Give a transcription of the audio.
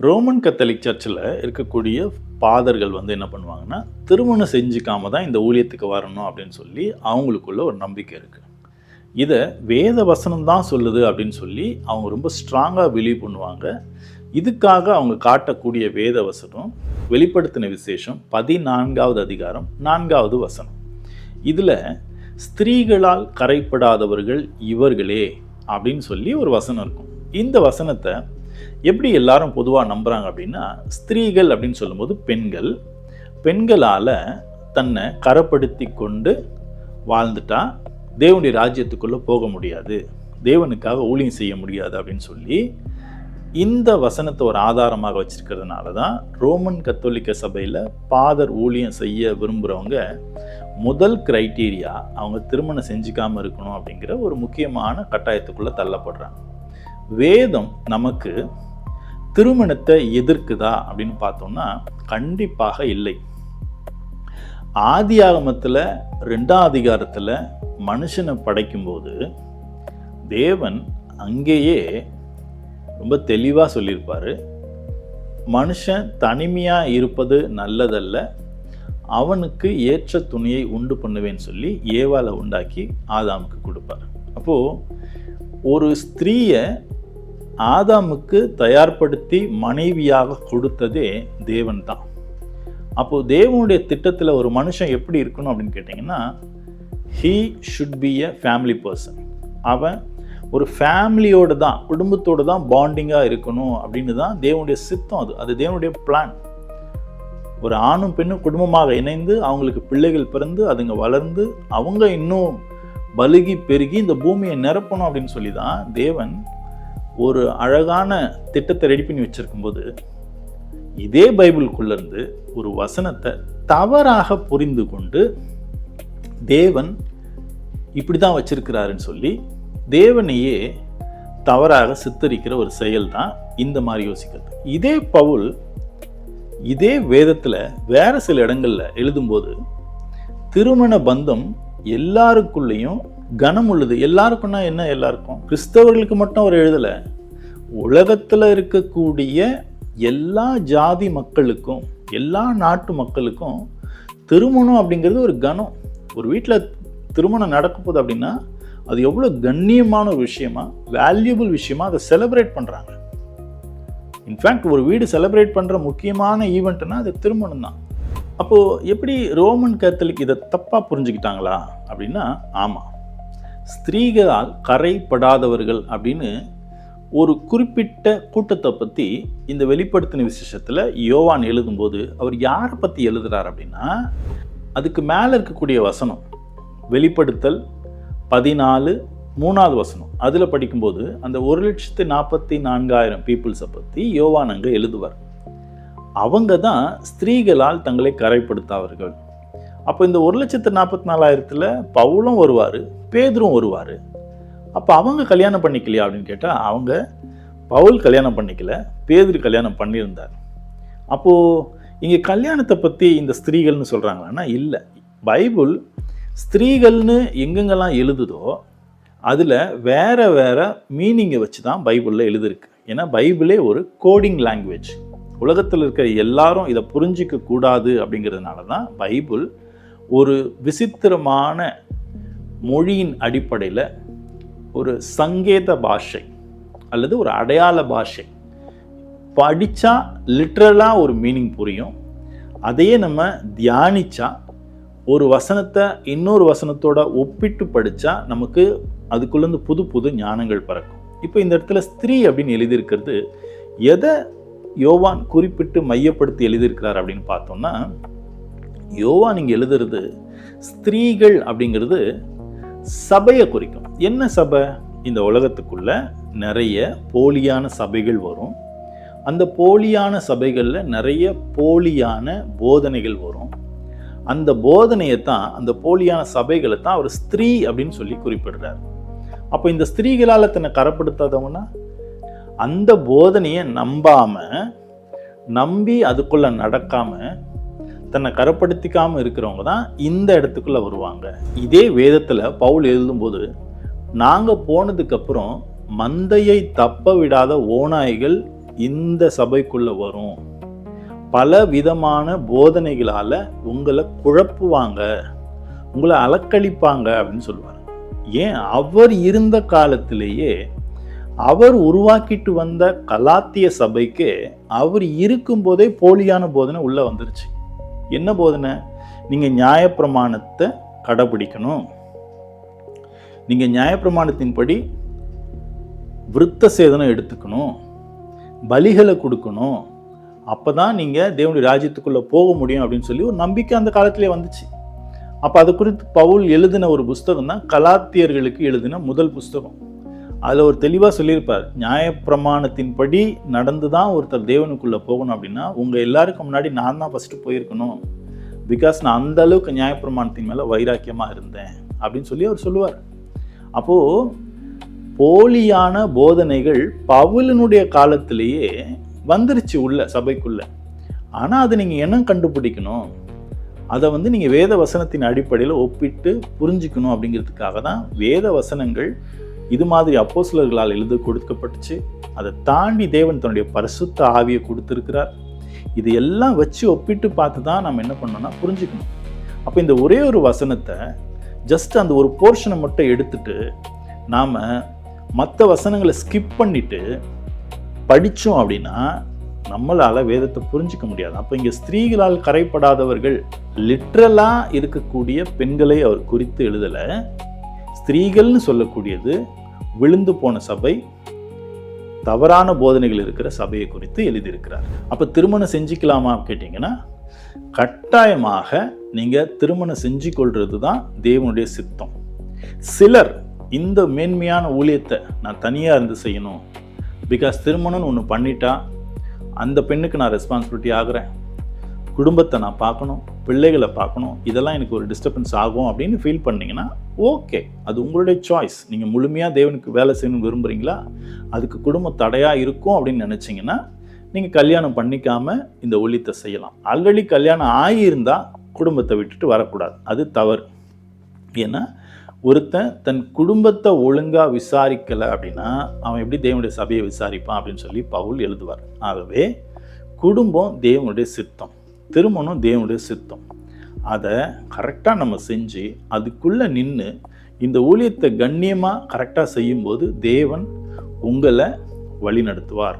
Roman Catholic சர்ச்சில் இருக்கக்கூடிய பாதர்கள் என்ன பண்ணுவாங்கன்னா, திருமணம் செஞ்சுக்காம தான் இந்த ஊழியத்துக்கு வரணும் அப்படின்னு சொல்லி அவங்களுக்குள்ள ஒரு நம்பிக்கை இருக்குது. இதை வேத வசனம் தான் சொல்லுது அப்படின்னு சொல்லி அவங்க ரொம்ப ஸ்ட்ராங்காக பிலீவ் பண்ணுவாங்க. இதுக்காக அவங்க காட்டக்கூடிய வேத வசனம் வெளிப்படுத்தின விசேஷம் 14வது அதிகாரம் 4வது வசனம். இதில் ஸ்திரீகளால் கரைப்படாதவர்கள் இவர்களே அப்படின்னு சொல்லி ஒரு வசனம் இருக்கும். இந்த வசனத்தை எப்படி எல்லாரும் பொதுவாக நம்புகிறாங்க அப்படின்னா, ஸ்திரீகள் அப்படின்னு சொல்லும்போது பெண்களால் தன்னை கரப்படுத்தி கொண்டு வாழ்ந்துட்டா தேவனுடைய ராஜ்யத்துக்குள்ளே போக முடியாது, தேவனுக்காக ஊழியம் செய்ய முடியாது அப்படின்னு சொல்லி இந்த வசனத்தை ஒரு ஆதாரமாக வச்சிருக்கிறதுனால தான் ரோமன் கத்தோலிக்க சபையில் பாதர் ஊழியம் செய்ய விரும்புகிறவங்க முதல் கிரைட்டீரியா அவங்க திருமணம் செஞ்சுக்காமல் இருக்கணும் அப்படிங்கிற ஒரு முக்கியமான கட்டாயத்துக்குள்ளே தள்ளப்படுறாங்க. வேதம் நமக்கு திருமணத்தை எதிர்க்குதா அப்படின்னு பார்த்தோம்னா கண்டிப்பாக இல்லை. ஆதியாகமத்தில் 2ஆம் அதிகாரத்தில் மனுஷனை படைக்கும்போது தேவன் அங்கேயே ரொம்ப தெளிவாக சொல்லியிருப்பார், மனுஷன் தனிமையாக இருப்பது நல்லதல்ல, அவனுக்கு ஏற்ற துணியை உண்டு பண்ணுவேன்னு சொல்லி ஏவாளை உண்டாக்கி ஆதாமுக்கு கொடுப்பார். அப்போது ஒரு ஸ்திரீயை ஆதாமுக்கு தயார்படுத்தி மனைவியாக கொடுத்ததே தேவன் தான். அப்போது தேவனுடைய திட்டத்தில் ஒரு மனுஷன் எப்படி இருக்கணும் அப்படின்னு கேட்டிங்கன்னா, he should be a family person. அவன் ஒரு ஃபேமிலியோடு தான், குடும்பத்தோடு தான் பாண்டிங்காக இருக்கணும் அப்படின்னு தான் தேவனுடைய சித்தம். அது தேவனுடைய பிளான். ஒரு ஆணும் பெண்ணும் குடும்பமாக இணைந்து அவங்களுக்கு பிள்ளைகள் பிறந்து அதுங்க வளர்ந்து அவங்க இன்னும் பலுகி பெருகி இந்த பூமியை நிரப்பணும் அப்படின்னு சொல்லி தான் தேவன் ஒரு அழகான திட்டத்தை ரெடி பண்ணி வச்சிருக்கும்போது, இதே பைபிளுக்குள்ளேருந்து ஒரு வசனத்தை தவறாக புரிந்து கொண்டு தேவன் இப்படி தான் வச்சிருக்கிறாருன்னு சொல்லி தேவனையே தவறாக சித்தரிக்கிற ஒரு செயல் தான் இந்த மாதிரி யோசிக்கிறது. இதே பவுல் இதே வேதத்தில் வேற சில இடங்களில் எழுதும்போது திருமண பந்தம் எல்லாருக்குள்ளேயும் கனம் உள்ளது. எல்லாருக்கும்னா என்ன? எல்லாருக்கும், கிறிஸ்தவர்களுக்கு மட்டும் அவர் எழுதலை, உலகத்தில் இருக்கக்கூடிய எல்லா ஜாதி மக்களுக்கும் எல்லா நாட்டு மக்களுக்கும் திருமணம் அப்படிங்கிறது ஒரு கனம். ஒரு வீட்டில் திருமணம் நடக்க போகுது அப்படின்னா அது எவ்வளோ கண்ணியமான ஒரு விஷயமா, வேல்யூபிள் விஷயமா அதை செலிப்ரேட் பண்ணுறாங்க. இன்ஃபேக்ட் ஒரு வீடு செலிப்ரேட் பண்ணுற முக்கியமான ஈவெண்ட்னா அது திருமணம் தான். அப்போது எப்படி ரோமன் கத்தோலிக் இதை தப்பாக புரிஞ்சுக்கிட்டாங்களா அப்படின்னா, ஆமாம், ஸ்திரீகளால் கரைப்படாதவர்கள் அப்படின்னு ஒரு குறிப்பிட்ட கூட்டத்தை பற்றி இந்த வெளிப்படுத்தின விசேஷத்தில் யோவான் எழுதும்போது அவர் யாரை பற்றி எழுதுகிறார் அப்படின்னா, அதுக்கு மேலே இருக்கக்கூடிய வசனம் வெளிப்படுத்தல் 14:3 வசனம், அதில் படிக்கும்போது அந்த 1,44,000 பீப்புள்ஸை பற்றி யோவான் அங்கே எழுதுவார். அவங்க தான் ஸ்திரீகளால் தங்களை கரைப்படுத்தாதவர்கள். அப்போ இந்த 1,44,000 பவுலும் வருவார், பேதுரும் வருவார். அப்போ அவங்க கல்யாணம் பண்ணிக்கலையா அப்படின்னு கேட்டால், அவங்க பவுல் கல்யாணம் பண்ணிக்கல, பேதுரு கல்யாணம் பண்ணியிருந்தார். அப்போது இங்கே கல்யாணத்தை பற்றி இந்த ஸ்திரீகள்னு சொல்கிறாங்கன்னா இல்லை. பைபிள் ஸ்திரீகள்னு எங்கெங்கெல்லாம் எழுதுதோ அதில் வேற வேற மீனிங்கை வச்சு தான் பைபிளில் எழுதிருக்கு. ஏன்னா பைபிளே ஒரு கோடிங் லாங்குவேஜ். உலகத்தில் இருக்கிற எல்லாரும் இதை புரிஞ்சிக்க கூடாது அப்படிங்கிறதுனால தான் பைபிள் ஒரு விசித்திரமான மொழியின் அடிப்படையில் ஒரு சங்கேத பாஷை அல்லது ஒரு அடையாள பாஷை, படித்தா லிட்ரலாக ஒரு மீனிங் புரியும், அதையே நம்ம தியானித்தா ஒரு வசனத்தை இன்னொரு வசனத்தோட ஒப்பிட்டு படித்தா நமக்கு அதுக்குள்ளேருந்து புது புது ஞானங்கள் பிறக்கும். இப்போ இந்த இடத்துல ஸ்திரீ அப்படின்னு எழுதியிருக்கிறது எதை யோவான் குறிப்பிட்டு மையப்படுத்தி எழுதியிருக்கிறார் அப்படின்னு பார்த்தோம்னா, யோவான் இங்கே எழுதுறது ஸ்திரீகள் அப்படிங்கிறது சபையை குறிக்கும். என்ன சபை? இந்த உலகத்துக்குள்ள நிறைய போலியான சபைகள் வரும். அந்த போலியான சபைகளில் நிறைய போலியான போதனைகள் வரும். அந்த போதனையை தான், அந்த போலியான சபைகளை தான் அவர் ஸ்திரீ அப்படின்னு சொல்லி குறிப்பிடுறார். அப்போ இந்த ஸ்திரீகளால் தன்னை கரப்படுத்தாதவங்கன்னா, அந்த போதனையை நம்பி அதுக்குள்ள நடக்காம தன்னை கரப்படுத்திக்காமல் இருக்கிறவங்க தான் இந்த இடத்துக்குள்ள வருவாங்க. இதே வேதத்தில் பவுல் எழுதும்போது, நாங்கள் போனதுக்கப்புறம் மந்தையை தப்ப விடாத ஓநாய்கள் இந்த சபைக்குள்ள வரும், பல விதமான போதனைகளால உங்களை குழப்புவாங்க, உங்களை அலக்களிப்பாங்க அப்படின்னு சொல்லுவார். ஏன், அவர் இருந்த காலத்திலேயே அவர் உருவாக்கிட்டு வந்த கலாத்திய சபைக்கு அவர் இருக்கும்போதே போலியான போதனை உள்ள வந்துருச்சு. என்ன போதனை? நீங்க நியாயப்பிரமாணத்தை கடைபிடிக்கணும், நீங்க நியாயப்பிரமாணத்தின்படி விருத்த சேதனம் எடுத்துக்கணும், பலிகளை கொடுக்கணும், அப்பதான் நீங்க தேவனுடைய ராஜ்யத்துக்குள்ள போக முடியும் அப்படின்னு சொல்லி ஒரு நம்பிக்கை அந்த காலத்திலே வந்துச்சு. அப்ப அது குறித்து பவுல் எழுதின ஒரு புஸ்தகம் தான் கலாத்தியர்களுக்கு எழுதின முதல் புஸ்தகம். அதுல ஒரு தெளிவா சொல்லியிருப்பார், நியாயப்பிரமாணத்தின்படி நடந்துதான் ஒருத்தர் தேவனுக்குள்ள போகணும் அப்படின்னா உங்க எல்லாருக்கும் முன்னாடி நான் தான் ஃபர்ஸ்ட் போயிருக்கணும், பிகாஸ் நான் அந்த அளவுக்கு நியாயப்பிரமாணத்தின் மேல வைராக்கியமா இருந்தேன் அப்படின்னு சொல்லி அவர் சொல்லுவார். அப்போ போலியான போதனைகள் பவுலினுடைய காலத்திலேயே வந்துருச்சு உள்ள சபைக்குள்ள. ஆனா அதை நீங்க என்ன கண்டுபிடிக்கணும், அதை நீங்க வேத வசனத்தின் அடிப்படையில் ஒப்பிட்டு புரிஞ்சுக்கணும். அப்படிங்கிறதுக்காக தான் வேத வசனங்கள் இது மாதிரி அப்போஸ்தலர்களால் எழுத கொடுக்கப்பட்டுச்சு. அதை தாண்டி தேவன் தன்னுடைய பரிசுத்த ஆவியை கொடுத்திருக்கிறார். இது எல்லாம் வச்சு ஒப்பிட்டு பார்த்து தான் நம்ம என்ன பண்ணோம்னா புரிஞ்சுக்கணும். அப்போ இந்த ஒரே ஒரு வசனத்தை ஜஸ்ட் அந்த ஒரு போர்ஷனை மட்டும் எடுத்துட்டு நாம மற்ற வசனங்களை ஸ்கிப் பண்ணிட்டு படித்தோம் அப்படின்னா நம்மளால வேதத்தை புரிஞ்சிக்க முடியாது. அப்போ இங்கே ஸ்திரீகளால் கரைப்படாதவர்கள் லிட்ரலா இருக்கக்கூடிய பெண்களை அவர் குறித்து எழுதலை. ஸ்திரீகள்னு சொல்லக்கூடியது விழுந்து போன சபை, தவறான போதனைகள் இருக்கிற சபையை குறித்து எழுதியிருக்கிறார். அப்போ திருமணம் செஞ்சுக்கலாமா கேட்டிங்கன்னா கட்டாயமாக நீங்கள் திருமணம் செஞ்சு கொள்வது தான் தேவனுடைய சித்தம். சிலர் இந்த மேன்மையான ஊழியத்தை நான் தனியாக இருந்து செய்யணும், பிகாஸ் திருமணம்னு ஒன்று பண்ணிட்டா அந்த பெண்ணுக்கு நான் ரெஸ்பான்சிபிலிட்டி ஆகிறேன், குடும்பத்தை நான் பார்க்கணும், பிள்ளைகளை பார்க்கணும், இதெல்லாம் எனக்கு ஒரு டிஸ்டர்பன்ஸ் ஆகும் அப்படின்னு ஃபீல் பண்ணிங்கன்னா ஓகே, அது உங்களுடைய சாய்ஸ். நீங்கள் முழுமையாக தேவனுக்கு வேலை செய்யணும்னு விரும்புகிறீங்களா, அதுக்கு குடும்பம் தடையாக இருக்கும் அப்படின்னு நினச்சிங்கன்னா நீங்கள் கல்யாணம் பண்ணிக்காமல் இந்த ஊழியத்தை செய்யலாம். ஆல்ரெடி கல்யாணம் ஆகியிருந்தால் குடும்பத்தை விட்டுட்டு வரக்கூடாது, அது தவறு. ஏன்னா ஒருத்தன் தன் குடும்பத்தை ஒழுங்காக விசாரிக்கலை அப்படின்னா அவன் எப்படி தேவனுடைய சபையை விசாரிப்பான் அப்படின்னு சொல்லி பவுல் எழுதுவார். ஆகவே குடும்பம் தேவனுடைய சித்தம், திருமணம் தேவனுடைய சித்தம். அதை கரெக்டாக நம்ம செஞ்சு அதுக்குள்ளே நின்று இந்த ஊழியத்தை கண்ணியமாக கரெக்டாக செய்யும்போது தேவன் உங்களை வழி நடத்துவார்.